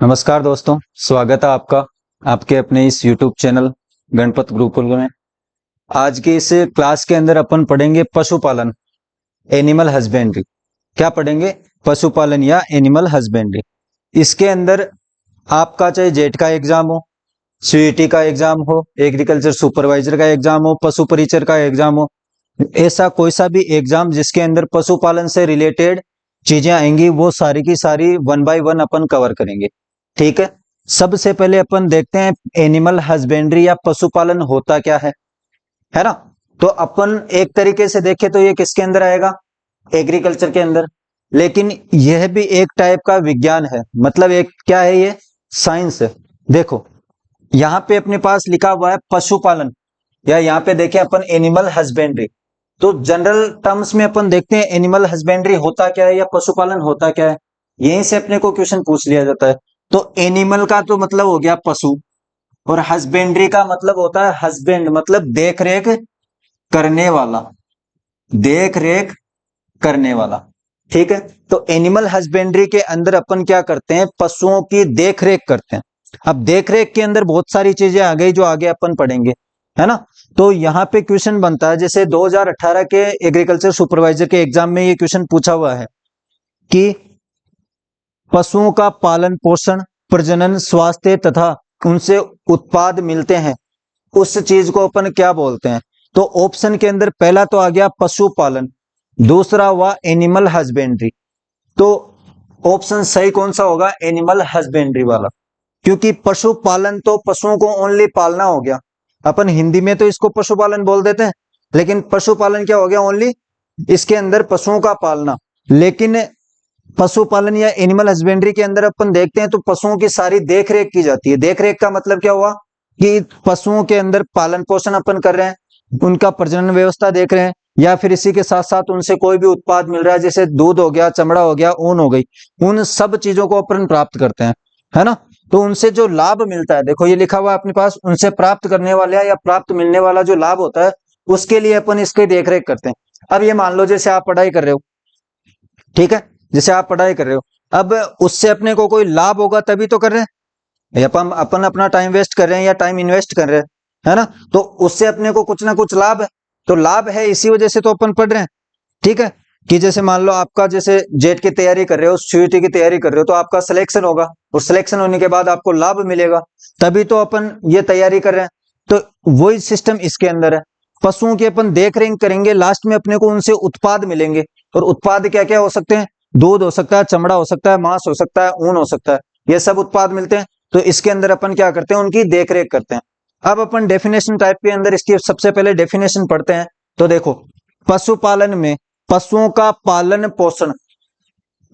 नमस्कार दोस्तों, स्वागत है आपका आपके अपने इस YouTube चैनल गणपत गुरुकुल में। आज की इस क्लास के अंदर अपन पढ़ेंगे पशुपालन, एनिमल हस्बेंड्री। क्या पढ़ेंगे? पशुपालन या एनिमल हस्बेंड्री। इसके अंदर आपका चाहे जेट का एग्जाम हो, सीईटी का एग्जाम हो, एग्रीकल्चर सुपरवाइजर का एग्जाम हो, पशु परिचर का एग्जाम हो, ऐसा कोई सा भी एग्जाम जिसके अंदर पशुपालन से रिलेटेड चीजें आएंगी, वो सारी की सारी one by one upon cover करेंगे। ठीक है, सबसे पहले अपन देखते हैं एनिमल हस्बेंड्री या पशुपालन होता क्या है ना। तो अपन एक तरीके से देखें तो ये किसके अंदर आएगा? एग्रीकल्चर के अंदर। लेकिन यह भी एक टाइप का विज्ञान है, मतलब एक क्या है, ये साइंस है। देखो यहां पे अपने पास लिखा हुआ है पशुपालन, या यहाँ पे देखें अपन एनिमल हस्बेंड्री। तो जनरल टर्म्स में अपन देखते हैं एनिमल हस्बेंड्री होता क्या है या पशुपालन होता क्या है, यहीं से अपने को क्वेश्चन पूछ लिया जाता है। तो एनिमल का तो मतलब हो गया पशु, और हस्बेंड्री का मतलब होता है हस्बैंड, मतलब देख रेख करने वाला, देख रेख करने वाला। ठीक है, तो एनिमल हस्बेंड्री के अंदर अपन क्या करते हैं? पशुओं की देख रेख करते हैं। अब देख रेख के अंदर बहुत सारी चीजें आ गई जो आगे अपन पढ़ेंगे, है ना। तो यहाँ पे क्वेश्चन बनता है, जैसे 2018 के एग्रीकल्चर सुपरवाइजर के एग्जाम में ये क्वेश्चन पूछा हुआ है कि पशुओं का पालन पोषण, प्रजनन, स्वास्थ्य तथा उनसे उत्पाद मिलते हैं, उस चीज को अपन क्या बोलते हैं? तो ऑप्शन के अंदर पहला तो आ गया पशुपालन, दूसरा हुआ एनिमल हस्बेंड्री। तो ऑप्शन सही कौन सा होगा? एनिमल हस्बेंड्री वाला, क्योंकि पशुपालन तो पशुओं को ओनली पालना हो गया। अपन हिंदी में तो इसको पशुपालन बोल देते हैं, लेकिन पशुपालन क्या हो गया? ओनली इसके अंदर पशुओं का पालना। लेकिन पशुपालन या एनिमल हस्बेंड्री के अंदर अपन देखते हैं तो पशुओं की सारी देखरेख की जाती है। देखरेख का मतलब क्या हुआ कि पशुओं के अंदर पालन पोषण अपन कर रहे हैं, उनका प्रजनन व्यवस्था देख रहे हैं, या फिर इसी के साथ साथ उनसे कोई भी उत्पाद मिल रहा है, जैसे दूध हो गया, चमड़ा हो गया, ऊन हो गई, उन सब चीजों को अपन प्राप्त करते हैं, है ना। तो उनसे जो लाभ मिलता है, देखो ये लिखा हुआ है अपने पास, उनसे प्राप्त करने वाला या प्राप्त मिलने वाला जो लाभ होता है, उसके लिए अपन इसकी देखरेख करते हैं। अब ये मान लो जैसे आप पढ़ाई कर रहे हो, ठीक है, जैसे आप पढ़ाई कर रहे हो, अब उससे अपने को कोई लाभ होगा तभी तो कर रहे हैं। अपन अपना टाइम वेस्ट कर रहे हैं या टाइम इन्वेस्ट कर रहे हैं, है ना। तो उससे अपने को कुछ ना कुछ लाभ है, तो लाभ है इसी वजह से तो अपन पढ़ रहे हैं। ठीक है, कि जैसे मान लो आपका जैसे जेट की तैयारी कर रहे हो, सीईटी की तैयारी कर रहे हो, तो आपका सिलेक्शन होगा, और सिलेक्शन होने के बाद आपको लाभ मिलेगा, तभी तो अपन ये तैयारी कर रहे हैं। तो वही सिस्टम इसके अंदर है। पशुओं की अपन देख रेख करेंगे, लास्ट में अपने को उनसे उत्पाद मिलेंगे, और उत्पाद क्या क्या हो सकते हैं? दूध हो सकता है, चमड़ा हो सकता है, मांस हो सकता है, ऊन हो सकता है, ये सब उत्पाद मिलते हैं। तो इसके अंदर अपन क्या करते हैं? उनकी देखरेख करते हैं। अब अपन डेफिनेशन टाइप के अंदर इसकी सबसे पहले डेफिनेशन पढ़ते हैं। तो देखो, पशुपालन में पशुओं का पालन पोषण,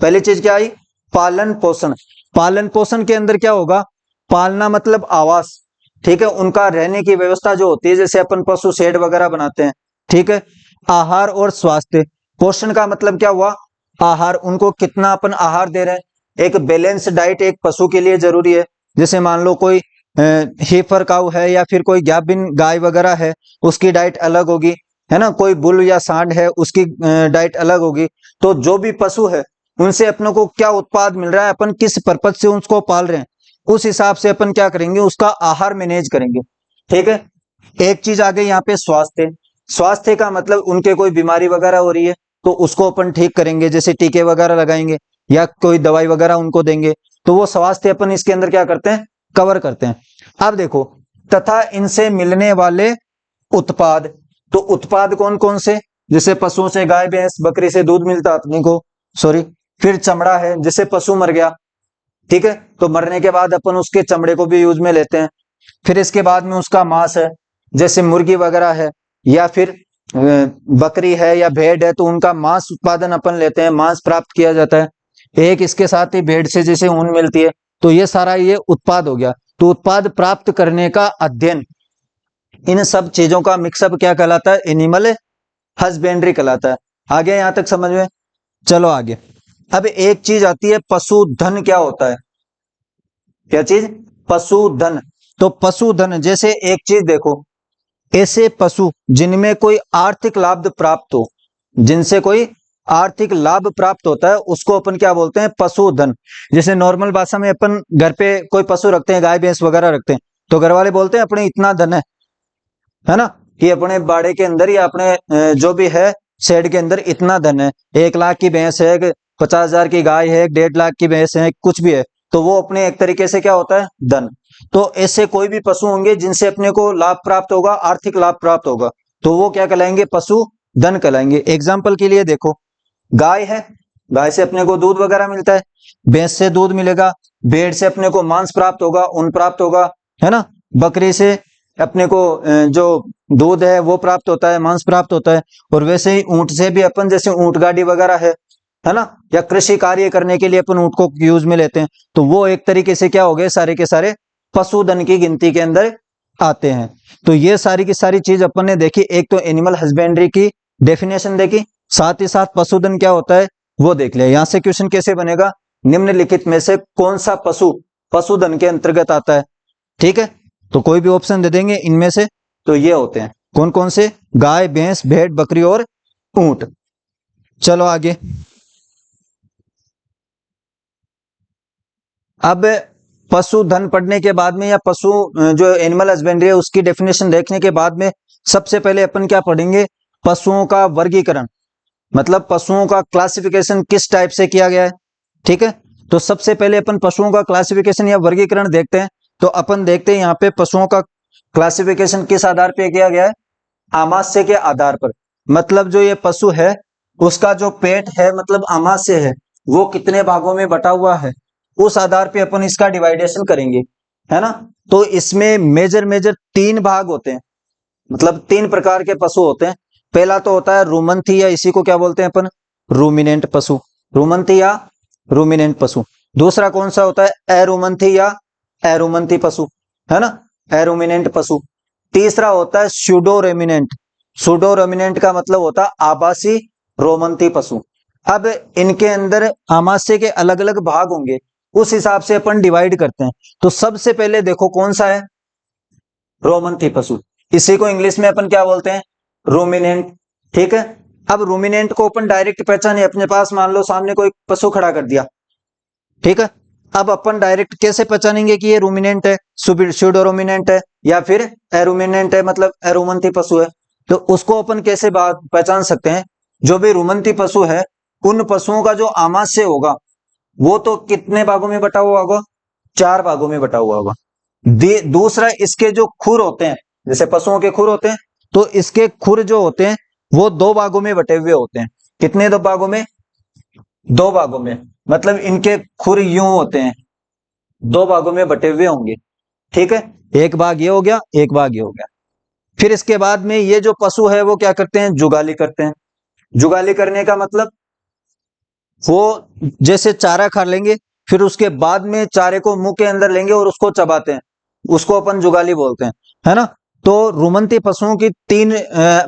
पहली चीज क्या आई? पालन पोषण। पालन पोषण के अंदर क्या होगा? पालना मतलब आवास, ठीक है, उनका रहने की व्यवस्था जो होती है, जैसे अपन पशु शेड वगैरह बनाते हैं, ठीक है। आहार और स्वास्थ्य, पोषण का मतलब क्या हुआ? आहार, उनको कितना अपन आहार दे रहे हैं। एक बैलेंस डाइट एक पशु के लिए जरूरी है। जैसे मान लो कोई हीफर काऊ है या फिर कोई गाभिन गाय वगैरह है, उसकी डाइट अलग होगी, है ना। कोई बुल या सांड है, उसकी डाइट अलग होगी। तो जो भी पशु है, उनसे अपनों को क्या उत्पाद मिल रहा है, अपन किस पर्पज से उसको पाल रहे हैं, उस हिसाब से अपन क्या करेंगे? उसका आहार मैनेज करेंगे। ठीक है, एक चीज आ गई यहाँ पे स्वास्थ्य। स्वास्थ्य का मतलब उनके कोई बीमारी वगैरह हो रही है तो उसको अपन ठीक करेंगे, जैसे टीके वगैरह लगाएंगे या कोई दवाई वगैरह उनको देंगे, तो वो स्वास्थ्य अपन इसके अंदर क्या करते हैं? कवर करते हैं। अब देखो, तथा इनसे मिलने वाले उत्पाद, तो उत्पाद कौन कौन से? जैसे पशुओं से, गाय भैंस बकरी से दूध मिलता अपने को, सॉरी। फिर चमड़ा है, जैसे पशु मर गया, ठीक है, तो मरने के बाद अपन उसके चमड़े को भी यूज में लेते हैं। फिर इसके बाद में उसका मांस है, जैसे मुर्गी वगैरह है या फिर बकरी है या भेड़ है, तो उनका मांस उत्पादन अपन लेते हैं, मांस प्राप्त किया जाता है। एक इसके साथ ही भेड़ से जैसे ऊन मिलती है, तो ये सारा ये उत्पाद हो गया। तो उत्पाद प्राप्त करने का अध्ययन, इन सब चीजों का मिक्सअप क्या कहलाता है? एनिमल हस्बेंड्री कहलाता है। आगे यहां तक समझ में? चलो आगे। अब एक चीज आती है पशुधन। क्या होता है? क्या चीज? पशुधन। तो पशुधन, जैसे एक चीज देखो, ऐसे पशु जिनमें कोई आर्थिक लाभ प्राप्त हो, जिनसे कोई आर्थिक लाभ प्राप्त होता है उसको अपन क्या बोलते हैं, पशुधन। जैसे नॉर्मल भाषा में अपन घर पे कोई पशु रखते हैं, गाय भैंस वगैरह रखते हैं, तो घर वाले बोलते हैं अपने इतना धन है ना, कि अपने बाड़े के अंदर या अपने जो भी है शेड के अंदर इतना धन है, 1 लाख की भैंस है, 50,000 की गाय है, 1.5 लाख की भैंस है, कुछ भी है, तो वो अपने एक तरीके से क्या होता है, धन। तो ऐसे कोई भी पशु होंगे जिनसे अपने को लाभ प्राप्त होगा, आर्थिक लाभ प्राप्त होगा, तो वो क्या कहलाएंगे, पशु धन कहलाएंगे। एग्जाम्पल के लिए देखो, गाय है, गाय से अपने को दूध वगैरह मिलता है, भैंस से दूध मिलेगा, भेड़ से अपने को मांस प्राप्त होगा, ऊन प्राप्त होगा, है ना, बकरी से अपने को जो दूध है वो प्राप्त होता है, मांस प्राप्त होता है, और वैसे ही ऊंट से भी अपन, जैसे ऊंट गाड़ी वगैरह है ना, या कृषि कार्य करने के लिए अपन ऊंट को यूज में लेते हैं, तो वो एक तरीके से क्या हो गए, सारे के सारे पशुधन की गिनती के अंदर आते हैं। तो ये सारी की सारी चीज अपन ने देखी, एक तो एनिमल हस्बेंड्री की डेफिनेशन देखी, साथ ही साथ पशुधन क्या होता है वो देख लिया। यहां से क्वेश्चन कैसे बनेगा, निम्नलिखित में से कौन सा पशु पशुधन के अंतर्गत आता है, ठीक है, तो कोई भी ऑप्शन दे देंगे इनमें से, तो ये होते हैं कौन कौन से, गाय, भैंस, भेड़, बकरी और ऊंट। चलो आगे। अब पशुधन पढ़ने के बाद में, या पशु जो एनिमल हस्बेंड्री है उसकी डेफिनेशन देखने के बाद में, सबसे पहले अपन क्या पढ़ेंगे, पशुओं का वर्गीकरण, मतलब पशुओं का क्लासिफिकेशन किस टाइप से किया गया है, ठीक है। तो सबसे पहले अपन पशुओं का क्लासिफिकेशन या वर्गीकरण देखते हैं। तो अपन देखते हैं यहाँ पे पशुओं का क्लासिफिकेशन किस आधार पे किया गया है, आमाशय के आधार पर। मतलब जो ये पशु है उसका जो पेट है, मतलब आमाशय है, वो कितने भागों में बटा हुआ है, उस आधार पे अपन इसका डिवाइडेशन करेंगे, है ना। तो इसमें मेजर मेजर 3 भाग होते हैं, मतलब 3 प्रकार के पशु होते हैं। पहला तो होता है रुमंथी, या इसी को क्या बोलते हैं अपन, रूमिनेंट पशु, रुमंथी या रूमिनेंट पशु। दूसरा कौन सा होता है, एरुमंथी या एरुमंथी पशु, है ना, एरुमिनेंट पशु। तीसरा होता है स्यूडो रेमिनेंट, सूडो रेमिनेंट का मतलब होता है आभासी रोमंथी पशु। अब इनके अंदर आमाशय के अलग अलग भाग होंगे, उस हिसाब से अपन डिवाइड करते हैं। तो सबसे पहले देखो कौन सा है, रोमंथी पशु, इसी को इंग्लिश में अपन क्या बोलते हैं, रूमिनेंट, ठीक है। अब रूमिनेंट को अपन डायरेक्ट पहचाने, अपने पास मान लो सामने कोई पशु खड़ा कर दिया, ठीक है, अब अपन डायरेक्ट कैसे पहचानेंगे कि ये रूमिनेंट है, स्यूडो रूमिनेंट है, या फिर एरुमिनेंट है, मतलब एरुमंथी पशु है। तो उसको अपन कैसे पहचान सकते हैं, जो भी रूमंथी पशु है उन पशुओं का जो आमाशय होगा वो तो कितने भागों में बटा हुआ होगा, 4 भागों में बटा हुआ होगा। दूसरा, इसके जो खुर होते हैं, जैसे पशुओं के खुर होते हैं, तो इसके खुर जो होते हैं वो 2 भागों में बटे हुए होते हैं। कितने 2 भागों में, 2 भागों में, मतलब इनके खुर यूं होते हैं, 2 भागों में बटे हुए होंगे, ठीक है। एक भाग ये हो गया, एक भाग ये हो गया। फिर इसके बाद में ये जो पशु है वो क्या करते हैं, जुगाली करते हैं। जुगाली करने का मतलब वो जैसे चारा खा लेंगे, फिर उसके बाद में चारे को मुंह के अंदर लेंगे और उसको चबाते हैं, उसको अपन जुगाली बोलते हैं, है ना। तो रुमंती पशुओं की 3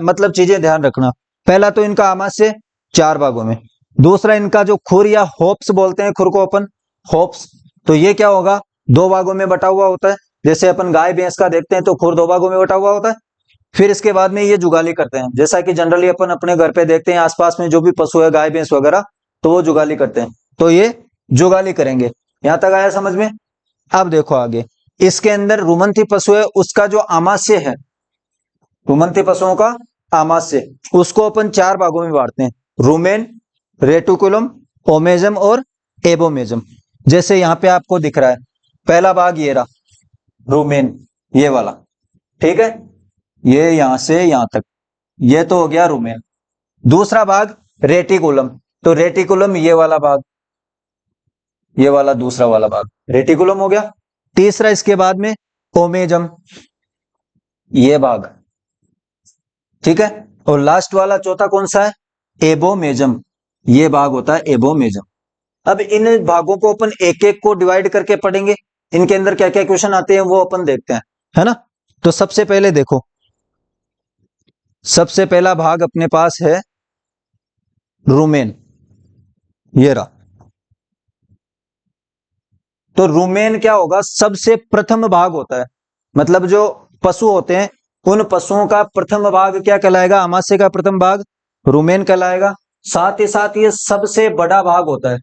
मतलब चीजें ध्यान रखना। पहला तो इनका आमाशय 4 भागों में। दूसरा, इनका जो खुर या होप्स बोलते हैं, खुर को अपन होप्स, तो ये क्या होगा, 2 भागों में बटा हुआ होता है। जैसे अपन गाय भैंस का देखते हैं तो खुर 2 भागों में बटा हुआ होता है। फिर इसके बाद में ये जुगाली करते हैं, जैसा कि जनरली अपन अपने घर पे देखते हैं, आसपास में जो भी पशु है, गाय भैंस वगैरह, तो वो जुगाली करते हैं, तो ये जुगाली करेंगे। यहां तक आया समझ में। अब देखो आगे, इसके अंदर रुमंथी पशु है, उसका जो आमाशय है, रुमंथी पशुओं का आमाशय, उसको अपन 4 भागों में बांटते हैं, रूमेन, रेटिकुलम, ओमेजम और एबोमेजम। जैसे यहाँ पे आपको दिख रहा है, पहला भाग ये रहा रूमेन, ये वाला, ठीक है, ये यहां से यहां तक, ये तो हो गया रूमेन। दूसरा भाग रेटिकुलम, तो रेटिकुलम ये वाला भाग, ये वाला दूसरा वाला भाग रेटिकुलम हो गया। तीसरा इसके बाद में ओमेजम, ये भाग, ठीक है। और लास्ट वाला चौथा कौन सा है, एबोमेजम, ये भाग होता है एबोमेजम। अब इन भागों को अपन एक एक को डिवाइड करके पढ़ेंगे, इनके अंदर क्या क्या क्वेश्चन आते हैं वो अपन देखते हैं, है ना। तो सबसे पहले देखो, सबसे पहला भाग अपने पास है रूमेन, ये रहा। तो रूमेन क्या होगा, सबसे प्रथम भाग होता है, मतलब जो पशु होते हैं उन पशुओं का प्रथम भाग क्या कहलाएगा, आमाशय का प्रथम भाग रूमेन कहलाएगा। साथ ही साथ ये सबसे बड़ा भाग होता है।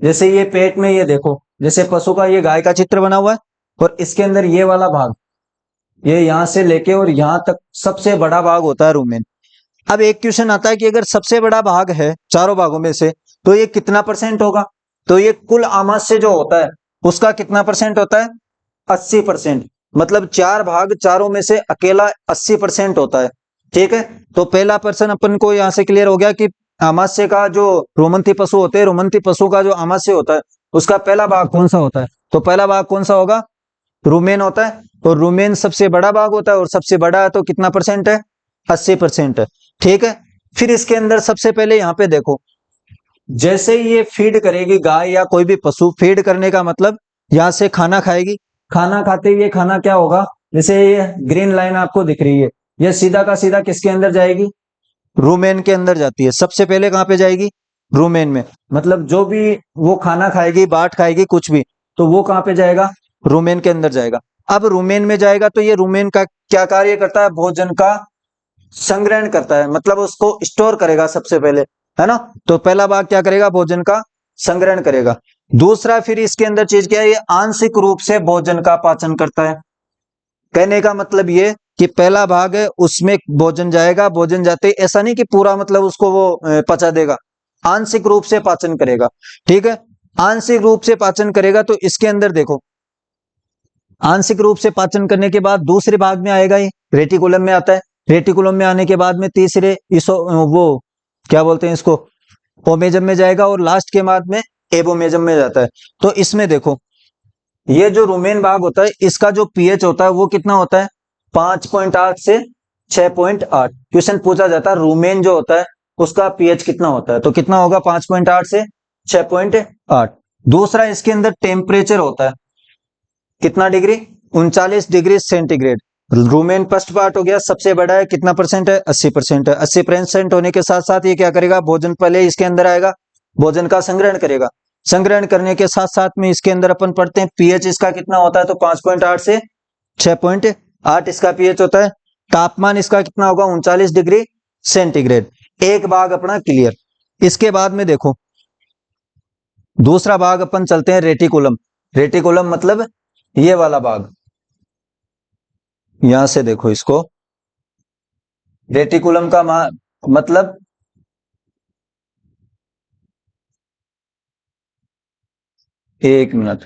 जैसे ये पेट में, ये देखो, जैसे पशु का ये गाय का चित्र बना हुआ है, और इसके अंदर ये वाला भाग, ये यहां से लेके और यहां तक सबसे बड़ा भाग होता है रुमेन। अब एक क्वेश्चन आता है कि अगर सबसे बड़ा भाग है चारों भागों में से, तो ये कितना परसेंट होगा? तो ये कुल आमाशय जो होता है उसका कितना परसेंट होता है? 80%। मतलब चार भाग चारों में से अकेला 80% होता है। ठीक है, तो पहला पर्सन अपन को यहां से क्लियर हो गया कि आमाशय का जो रोमंथी पशु होते हैं, रोमंथी पशु का जो आमाशय होता है उसका पहला भाग कौन सा होता है? तो पहला भाग कौन सा होगा? रुमेन होता है। और रुमेन सबसे बड़ा भाग होता है, और सबसे बड़ा है तो कितना परसेंट है? 80% है। ठीक है, फिर इसके अंदर सबसे पहले यहाँ पे देखो, जैसे ही ये फीड करेगी गाय या कोई भी पशु, फीड करने का मतलब यहाँ से खाना खाएगी। खाना खाते ही ये खाना क्या होगा? जैसे ये ग्रीन लाइन आपको दिख रही है, ये सीधा का सीधा किसके अंदर जाएगी? रूमेन के अंदर जाती है। सबसे पहले कहाँ पे जाएगी? रूमेन में। मतलब जो भी वो खाना खाएगी, बाट खाएगी, कुछ भी, तो वो कहाँ पे जाएगा? रूमेन के अंदर जाएगा। अब रूमेन में जाएगा तो ये रूमेन का क्या कार्य करता है? भोजन का संग्रहण करता है, मतलब उसको स्टोर करेगा सबसे पहले, है ना। तो पहला भाग क्या करेगा? भोजन का संग्रहण करेगा। दूसरा, फिर इसके अंदर चीज क्या है? ये आंशिक रूप से भोजन का पाचन करता है। कहने का मतलब ये कि पहला भाग है उसमें भोजन जाएगा, भोजन जाते ऐसा नहीं कि पूरा मतलब उसको वो पचा देगा, आंशिक रूप से पाचन करेगा। ठीक है, आंशिक रूप से पाचन करेगा। तो इसके अंदर देखो, आंशिक रूप से पाचन करने के बाद दूसरे भाग में आएगा, ये रेटिकुलम में आता है। रेटिकुलम में आने के बाद में तीसरे इसो वो क्या बोलते हैं इसको, ओमेजम में जाएगा, और लास्ट के बाद में एबोमेजम में जाता है। तो इसमें देखो, ये जो रूमेन भाग होता है इसका जो पीएच होता है वो कितना होता है? 5.8 से 6.8। क्वेश्चन पूछा जाता है रूमेन जो होता है उसका पीएच कितना होता है, तो कितना होगा? 5.8 से 6.8। दूसरा, इसके अंदर टेम्परेचर होता है कितना degree? 39 degree centigrade. Rumen first part हो गया, सबसे बड़ा है, कितना परसेंट है? 80% है। 80% होने के साथ साथ ये क्या करेगा? भोजन पहले इसके अंदर आएगा, भोजन का संग्रहण करेगा। संग्रहण करने के साथ साथ में इसके अंदर अपन पढ़ते हैं पीएच इसका कितना होता है, तो 5.8 से 6.8 इसका पीएच होता है। तापमान इसका कितना होगा? 39 डिग्री सेंटीग्रेड। एक भाग अपना क्लियर। इसके बाद में देखो, दूसरा भाग अपन चलते हैं रेटिकुलम। रेटिकुलम मतलब ये वाला भाग, यहां से देखो इसको, रेटिकुलम का मतलब एक मिनट,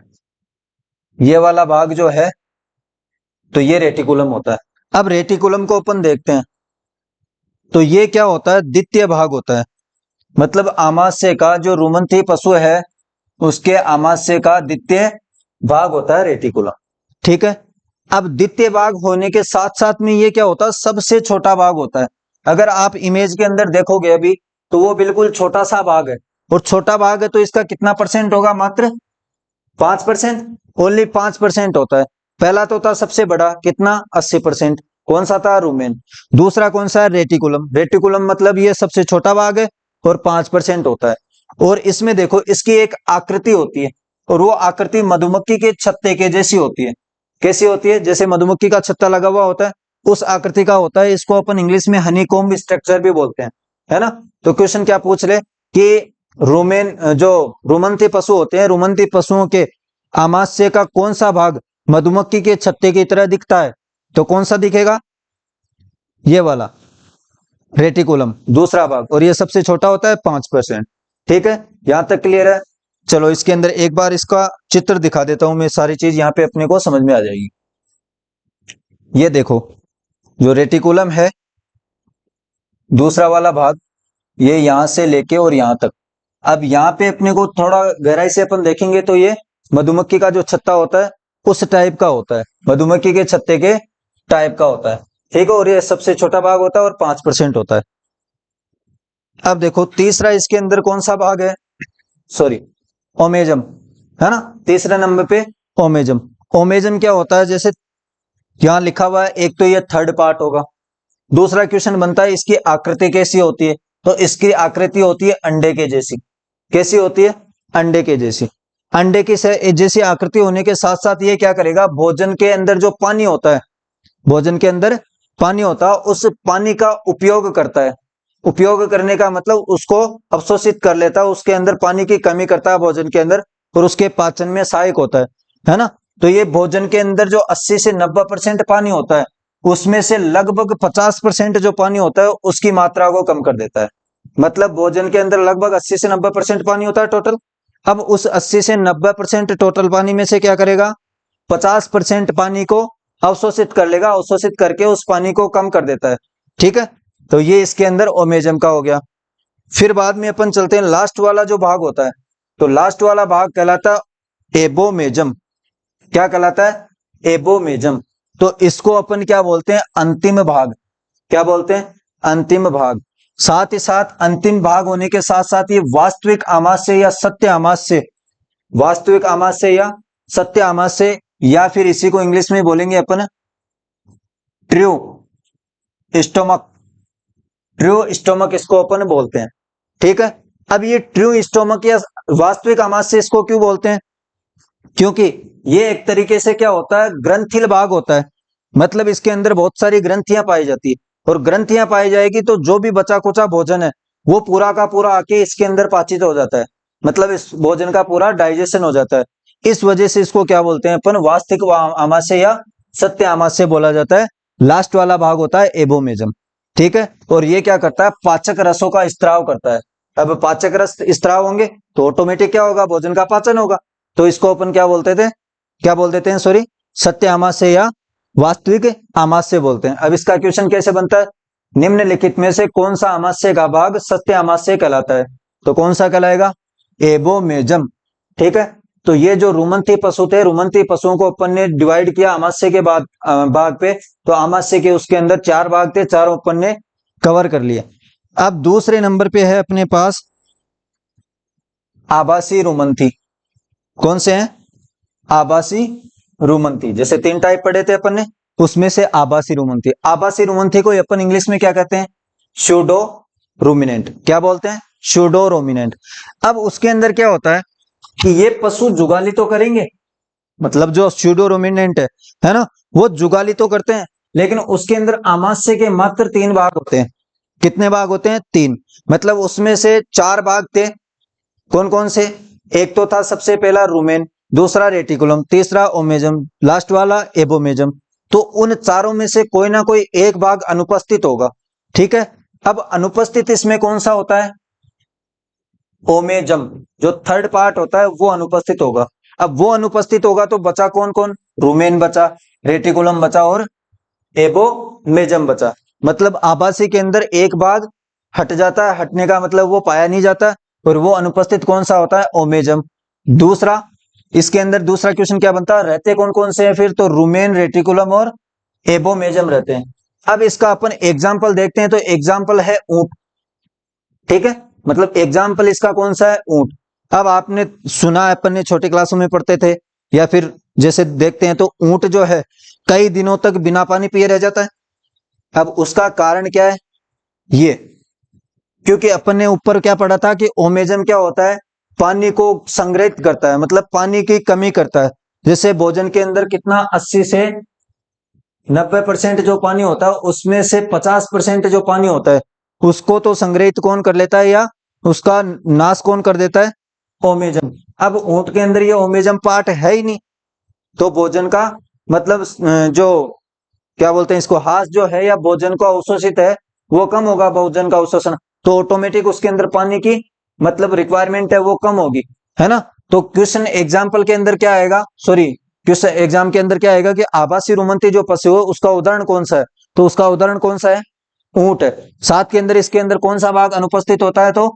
ये वाला भाग जो है तो ये रेटिकुलम होता है। अब रेटिकुलम को अपन देखते हैं, तो ये क्या होता है? द्वितीय भाग होता है। मतलब आमाशय का जो रुमंथी पशु है उसके आमाशय का द्वितीय भाग होता है रेटिकुलम। ठीक है, अब द्वितीय भाग होने के साथ साथ में ये क्या होता है? सबसे छोटा भाग होता है। अगर आप इमेज के अंदर देखोगे अभी, तो वो बिल्कुल छोटा सा भाग है, और छोटा भाग है तो इसका कितना परसेंट होगा? मात्र 5%। ओनली 5% होता है। पहला तो था सबसे बड़ा, कितना? 80%। कौन सा था? रूमेन। दूसरा कौन सा है? रेटिकुलम। रेटिकुलम मतलब ये सबसे छोटा भाग है और 5% होता है। और इसमें देखो, इसकी एक आकृति होती है, और वो आकृति मधुमक्खी के छत्ते के जैसी होती है। कैसी होती है? जैसे मधुमक्खी का छत्ता लगा हुआ होता है उस आकृति का होता है। इसको अपन इंग्लिश में हनीकॉम्ब स्ट्रक्चर भी बोलते हैं, है ना। तो क्वेश्चन क्या पूछ ले कि रोमेन जो रुमंथी पशु होते हैं, रुमंथी पशुओं के आमाशय का कौन सा भाग मधुमक्खी के छत्ते की तरह दिखता है? तो कौन सा दिखेगा? ये वाला रेटिकुलम, दूसरा भाग, और ये सबसे छोटा होता है 5%। ठीक है, यहां तक क्लियर है। चलो इसके अंदर एक बार इसका चित्र दिखा देता हूं मैं, सारी चीज यहां पे अपने को समझ में आ जाएगी। ये देखो, जो रेटिकुलम है दूसरा वाला भाग, ये यहां से लेके और यहां तक। अब यहाँ पे अपने को थोड़ा गहराई से अपन देखेंगे तो ये मधुमक्खी का जो छत्ता होता है उस टाइप का होता है, मधुमक्खी के छत्ते के टाइप का होता है। ठीक है, और ये सबसे छोटा भाग होता है और 5% होता है। अब देखो तीसरा इसके अंदर कौन सा भाग है? सॉरी, ओमेजम, है ना। तीसरे नंबर पे ओमेजम। ओमेजम क्या होता है? जैसे यहां लिखा हुआ है, एक तो ये थर्ड पार्ट होगा। दूसरा क्वेश्चन बनता है इसकी आकृति कैसी होती है? तो इसकी आकृति होती है अंडे के जैसी। कैसी होती है? अंडे के जैसी। अंडे की जैसी आकृति होने के साथ साथ ये क्या करेगा? भोजन के अंदर जो पानी होता है, भोजन के अंदर पानी होता है, उस पानी का उपयोग करता है। उपयोग करने का मतलब उसको अवशोषित कर लेता है, उसके अंदर पानी की कमी करता है भोजन के अंदर, और उसके पाचन में सहायक होता है ना। तो ये भोजन के अंदर जो 80 से 90% पानी होता है, उसमें से लगभग 50% जो पानी होता है उसकी मात्रा को कम कर देता है। मतलब भोजन के अंदर लगभग 80 से 90% पानी होता है टोटल। अब उस 80 से 90% टोटल पानी में से क्या करेगा, 50% पानी को अवशोषित कर लेगा, अवशोषित करके उस पानी को कम कर देता है। ठीक है, तो ये इसके अंदर ओमेजम का हो गया। फिर बाद में अपन चलते हैं, लास्ट वाला जो भाग होता है, तो लास्ट वाला भाग कहलाता है एबोमेजम। क्या कहलाता है, एबोमेजम। तो इसको अपन क्या बोलते हैं, अंतिम भाग। क्या बोलते हैं, अंतिम भाग। साथ ही साथ अंतिम भाग होने के साथ साथ ये वास्तविक आमाशय या सत्य आमाशय, वास्तविक आमाशय या सत्य आमाशय, या फिर इसी को इंग्लिश में बोलेंगे अपन ट्रू स्टोमक। ट्रू स्टोमक इसको अपन बोलते हैं। ठीक है, अब ये ट्रू स्टोमक या वास्तविक आमाशय इसको क्यों बोलते हैं, क्योंकि ये एक तरीके से क्या होता है, ग्रंथिल भाग होता है। मतलब इसके अंदर बहुत सारी ग्रंथियां पाई जाती है, और ग्रंथियां पाई जाएगी तो जो भी बचा कुचा भोजन है वो पूरा का पूरा आके इसके अंदर पाचित हो जाता है। मतलब इस भोजन का पूरा डाइजेशन हो जाता है। इस वजह से इसको क्या बोलते हैं अपन, वास्तविक आमाशय या सत्य आमाशय बोला जाता है। लास्ट वाला भाग होता है एबोमेजम। ठीक है, और ये क्या करता है, पाचक रसों का स्त्राव करता है। अब पाचक रस स्त्राव होंगे तो ऑटोमेटिक क्या होगा, भोजन का पाचन होगा। तो इसको अपन क्या बोलते थे, क्या बोल देते हैं, सॉरी, सत्य आमाशय या वास्तविक आमाशय बोलते हैं। अब इसका क्वेश्चन कैसे बनता है, निम्नलिखित में से कौन सा आमाशय का भाग सत्य आमाशय कहलाता है, तो कौन सा कहलाएगा, एबोमेजम। ठीक है, तो ये जो रुमंथी पशु थे, रुमंथी पशुओं को अपन ने डिवाइड किया आमाशय के बाद भाग पे। तो आमाशय के उसके अंदर 4 भाग थे, चारों अपन ने कवर कर लिए। अब दूसरे नंबर पे है अपने पास आभासी रुमंथी। कौन से हैं, आभासी रुमंथी। जैसे 3 टाइप पढ़े थे अपन ने, उसमें से आभासी रुमंथी। आभासी रुमंथी को अपन इंग्लिश में क्या कहते हैं, सूडो रूमिनेंट। क्या बोलते हैं, सूडो रूमिनेंट। अब उसके अंदर क्या होता है कि ये पशु जुगाली तो करेंगे, मतलब जो सूडो रूमिनेंट है ना, वो जुगाली तो करते हैं, लेकिन उसके अंदर आमाशय के मात्र 3 भाग होते हैं। कितने भाग होते हैं, 3। मतलब उसमें से 4 भाग थे, कौन कौन से, एक तो था सबसे पहला रूमेन, दूसरा रेटिकुलम, तीसरा ओमेजम, लास्ट वाला एबोमेजम। तो उन चारों में से कोई ना कोई एक भाग अनुपस्थित होगा। ठीक है, अब अनुपस्थित इसमें कौन सा होता है, ओमेजम। जो थर्ड पार्ट होता है वो अनुपस्थित होगा। अब वो अनुपस्थित होगा तो बचा कौन कौन, रूमेन बचा, रेटिकुलम बचा और एबोमेजम बचा। मतलब आभासी के अंदर एक भाग हट जाता है, हटने का मतलब वो पाया नहीं जाता, और वो अनुपस्थित कौन सा होता है, ओमेजम। दूसरा, इसके अंदर दूसरा क्वेश्चन क्या बनता है, रहते कौन कौन से हैं फिर, तो रूमेन, रेटिकुलम और एबोमेजम रहते हैं। अब इसका अपन एग्जाम्पल देखते हैं, तो एग्जाम्पल है ऊंट। ठीक है, मतलब एग्जाम्पल इसका कौन सा है, ऊंट। अब आपने सुना है, अपन ने छोटे क्लासों में पढ़ते थे, या फिर जैसे देखते हैं, तो ऊंट जो है कई दिनों तक बिना पानी पिए रह जाता है। अब उसका कारण क्या है, ये, क्योंकि अपन ने ऊपर क्या पढ़ा था कि ओमेजम क्या होता है, पानी को संग्रहित करता है, मतलब पानी की कमी करता है। जैसे भोजन के अंदर कितना 80 से 90% जो पानी होता है, उसमें से 50% जो पानी होता है उसको तो संग्रहित कौन कर लेता है, या उसका नाश कौन कर देता है, ओमेजम। अब ऊंट के अंदर ये ओमेजम पार्ट है ही नहीं, तो भोजन का मतलब जो क्या बोलते हैं इसको, हास जो है या भोजन को अवशोषित है वो कम होगा, भोजन का अवशोषण, तो ऑटोमेटिक उसके अंदर पानी की मतलब रिक्वायरमेंट है वो कम होगी, है ना। तो क्वेश्चन एग्जाम्पल के अंदर क्या आएगा, सॉरी, क्वेश्चन एग्जाम के अंदर क्या आएगा कि आभासी रुमंती जो पशु है उसका उदाहरण कौन सा है, तो उसका उदाहरण कौन सा है, ऊंट है। सात के अंदर इसके अंदर कौन सा भाग अनुपस्थित होता है, तो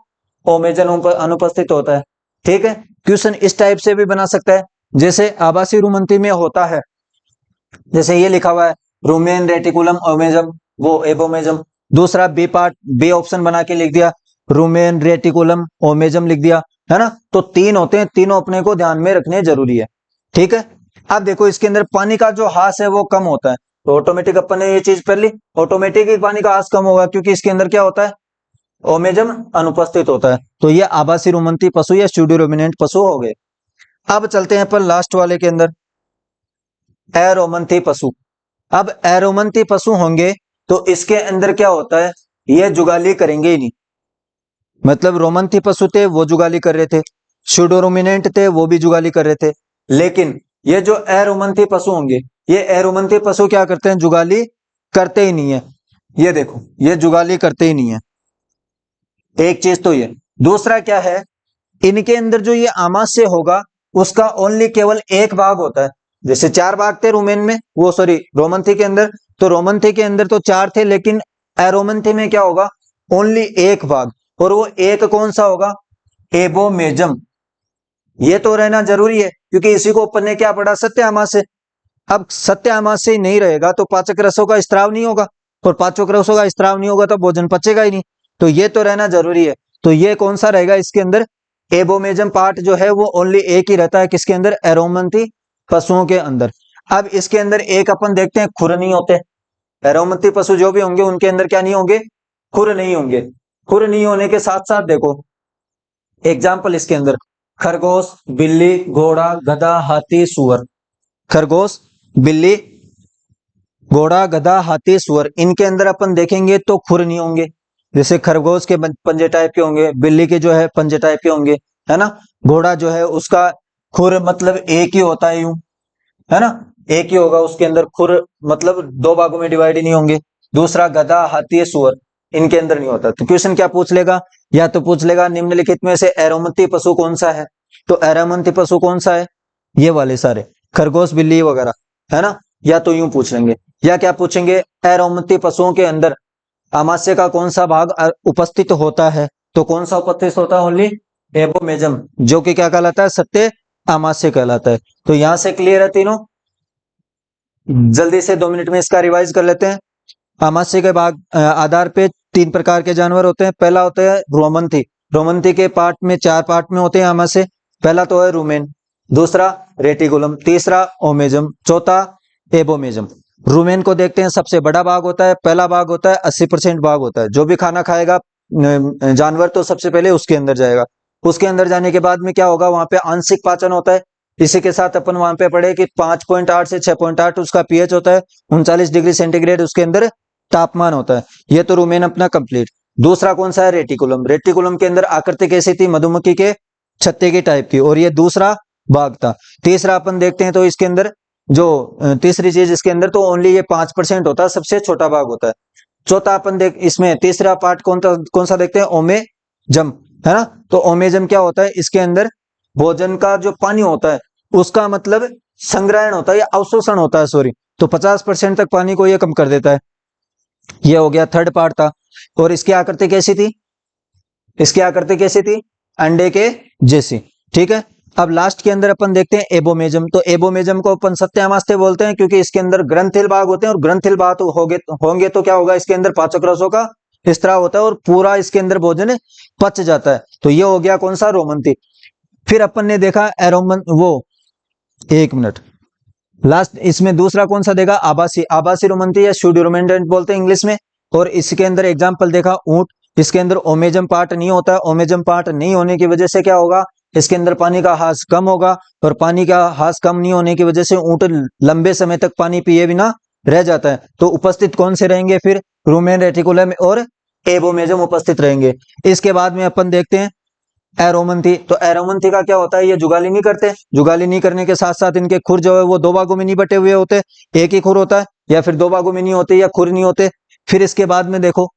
ओमेजन अनुपस्थित होता है। ठीक है, क्वेश्चन इस टाइप से भी बना सकता है, जैसे आभासी रुमंती में होता है, जैसे ये लिखा हुआ है रूमेन, रेटिकुलम, ओमेजम, वो एबोमेजम। दूसरा बी पार्ट, बी ऑप्शन बना के लिख दिया, रूमेन, रेटिकुलम, ओमेजम लिख दिया, है ना। तो 3 होते हैं, तीनों अपने को ध्यान में रखने जरूरी है। ठीक है, अब देखो इसके अंदर पानी का जो हास है वो कम होता है, तो ऑटोमेटिक अपन ने ये चीज कर ली, ऑटोमेटिक ही पानी का हास कम होगा, क्योंकि इसके अंदर क्या होता है, ओमेजम अनुपस्थित होता है। तो ये आभासी रुमंती पशु या स्यूडोरुमिनेंट पशु हो गए। अब चलते हैं अपन लास्ट वाले के अंदर, एरोमंथी पशु। अब एरोमंथी पशु होंगे तो इसके अंदर क्या होता है, ये जुगाली करेंगे ही नहीं। मतलब रोमंथी पशु थे वो जुगाली कर रहे थे, स्यूडो रुमिनेंट थे वो भी जुगाली कर रहे थे, लेकिन ये जो अरोमंथी पशु होंगे, ये अरोमंथी पशु क्या करते हैं, जुगाली करते ही नहीं है। ये देखो, ये जुगाली करते ही नहीं है। एक चीज तो ये, दूसरा क्या है, इनके अंदर जो ये आमाशय होगा उसका ओनली केवल एक भाग होता है। जैसे 4 भाग थे रोमेन में, वो सॉरी रोमंथी के अंदर, तो रोमंथी के अंदर तो 4 थे, लेकिन एरोमंथी में क्या होगा, ओनली एक भाग, और वो एक कौन सा होगा, एबोमेजम। ये तो रहना जरूरी है, क्योंकि इसी को अपन ने क्या पढ़ा, सत्य आमाशय। अब सत्य आमाशय ही नहीं रहेगा तो पाचक रसों का स्त्राव नहीं होगा, और पाचक रसों का स्त्राव नहीं होगा तो भोजन पचेगा ही नहीं, तो ये तो रहना जरूरी है। तो ये कौन सा रहेगा इसके अंदर, एबोमेजम पार्ट जो है वो ओनली एक ही रहता है, किसके अंदर, एरोमंथी पशुओं के अंदर। अब इसके अंदर एक अपन देखते हैं, खुर नहीं होते। एरोमंथी पशु जो भी होंगे उनके अंदर क्या नहीं होंगे, खुर नहीं होंगे। खुर नहीं होने के साथ साथ देखो एग्जाम्पल इसके अंदर, खरगोश, बिल्ली, घोड़ा, गधा, हाथी, सुअर। खरगोश, बिल्ली, घोड़ा, गधा, हाथी, सुअर, इनके अंदर अपन देखेंगे तो खुर नहीं होंगे। जैसे खरगोश के पंजे टाइप के होंगे, बिल्ली के जो है पंजे टाइप के होंगे, है ना। घोड़ा जो है उसका खुर मतलब एक ही होता है, यूं, है ना, एक ही होगा उसके अंदर खुर, मतलब 2 भागों में डिवाइड नहीं होंगे। दूसरा गधा, हाथी, सुअर, इनके अंदर नहीं होता। तो क्वेश्चन क्या पूछ लेगा, या तो पूछ लेगा निम्नलिखित में से एरोमंथी पशु कौन सा है, तो एरोमंथी पशु कौन सा है, ये वाले सारे, खरगोश, बिल्ली वगैरह, है ना। या तो यूं पूछ लेंगे, या क्या पूछेंगे, एरोमंथी पशुओं के अंदर आमाशय का कौन सा भाग उपस्थित होता है, तो कौन सा उपस्थित होता है, ओनली एबोमेजम, जो कि क्या कहलाता है, सत्य आमाशय कहलाता है। तो यहां से क्लियर है तीनों। जल्दी से 2 मिनट में इसका रिवाइज कर लेते हैं। आमाशय के भाग आधार पे 3 प्रकार के जानवर होते हैं। पहला होता है रोमंथी। रोमंथी के पार्ट में 4 पार्ट में होते हैं आमाशय। पहला तो है रूमेन, दूसरा रेटिकुलम, तीसरा ओमेजम, चौथा एबोमेजम। रूमेन को देखते हैं, सबसे बड़ा भाग होता है, पहला भाग होता है, 80% भाग होता है। जो भी खाना खाएगा जानवर तो सबसे पहले उसके अंदर जाएगा। उसके अंदर जाने के बाद में क्या होगा, वहां पे आंशिक पाचन होता है। इसी के साथ अपन वहां पे पढ़े कि 5.8 से 6.8 उसका पीएच होता है, 39 डिग्री सेंटीग्रेड उसके अंदर तापमान होता है। ये तो रूमेन अपना कंप्लीट। दूसरा कौन सा है, रेटिकुलम। रेटिकुलम के अंदर आकृति कैसी थी, मधुमक्खी के छत्ते की टाइप की, और ये दूसरा भाग था। तीसरा अपन देखते हैं तो इसके अंदर जो तीसरी चीज इसके अंदर तो ओनली ये 5% होता है, सबसे छोटा भाग होता है। चौथा अपन देख इसमें तीसरा पार्ट कौन सा देखते हैं, ओमेजम, है ना। तो ओमेजम क्या होता है, इसके अंदर भोजन का जो पानी होता है उसका मतलब संग्रहण होता है या अवशोषण होता है, सॉरी, तो 50% तक पानी को ये कम कर देता है। ये हो गया थर्ड पार्ट था। और इसकी आकृति कैसी थी, इसकी आकृति कैसी थी, अंडे के जैसी, ठीक है। अब लास्ट के अंदर अपन देखते हैं एबोमेजम। तो एबोमेजम को अपन सत्य आमाशय बोलते हैं, क्योंकि इसके अंदर ग्रंथिल भाग होते हैं, और ग्रंथिल भाग होंगे तो क्या होगा, इसके अंदर पाचक रसों का स्त्राव होता है और पूरा इसके अंदर भोजन पच जाता है। तो ये हो गया कौन सा, रोमंथी। फिर अपन ने देखा एरोमन वो, एक मिनट, लास्ट इसमें दूसरा कौन सा देगा, आभासी। आभासी रोमंथी या स्यूडोरुमिनेंट बोलते हैं इंग्लिश में। और इसके अंदर एग्जांपल देखा ऊंट, इसके अंदर ओमेजम पार्ट नहीं होता है। ओमेजम पार्ट नहीं होने की वजह से क्या होगा, इसके अंदर पानी का हास कम होगा, और पानी का हास कम नहीं होने की वजह से ऊंट लंबे समय तक पानी पिए बिना रह जाता है। तो उपस्थित कौन से रहेंगे फिर, रूमेन, रेटिकुलम और एबोमेजम उपस्थित रहेंगे। इसके बाद में अपन देखते हैं एरोमंथी। तो एरोमंथी का क्या होता है, ये जुगाली नहीं करते। जुगाली नहीं करने के साथ साथ इनके खुर जो है वो 2 भागों में नहीं बटे हुए होते, एक ही खुर होता है, या फिर 2 भागों में नहीं होते, या खुर नहीं होते। फिर इसके बाद में देखो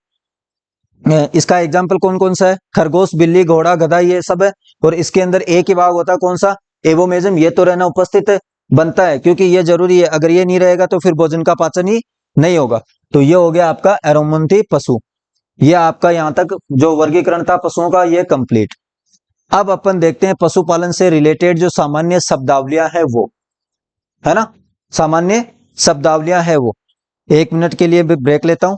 इसका एग्जाम्पल कौन कौन सा है, खरगोश, बिल्ली, घोड़ा, गधा, ये सब है। और इसके अंदर एक ही भाग होता है, कौन सा, एबोमेजम। ये तो रहना उपस्थित बनता है, क्योंकि ये जरूरी है, अगर ये नहीं रहेगा तो फिर भोजन का पाचन ही नहीं होगा। तो ये हो गया आपका एरोमंथी पशु। ये आपका यहां तक जो वर्गीकरण था पशुओं का, ये कंप्लीट। अब अपन देखते हैं पशुपालन से रिलेटेड जो सामान्य शब्दावलियां है वो, है ना, सामान्य शब्दावलियां है वो। 1 मिनट के लिए ब्रेक लेता हूं।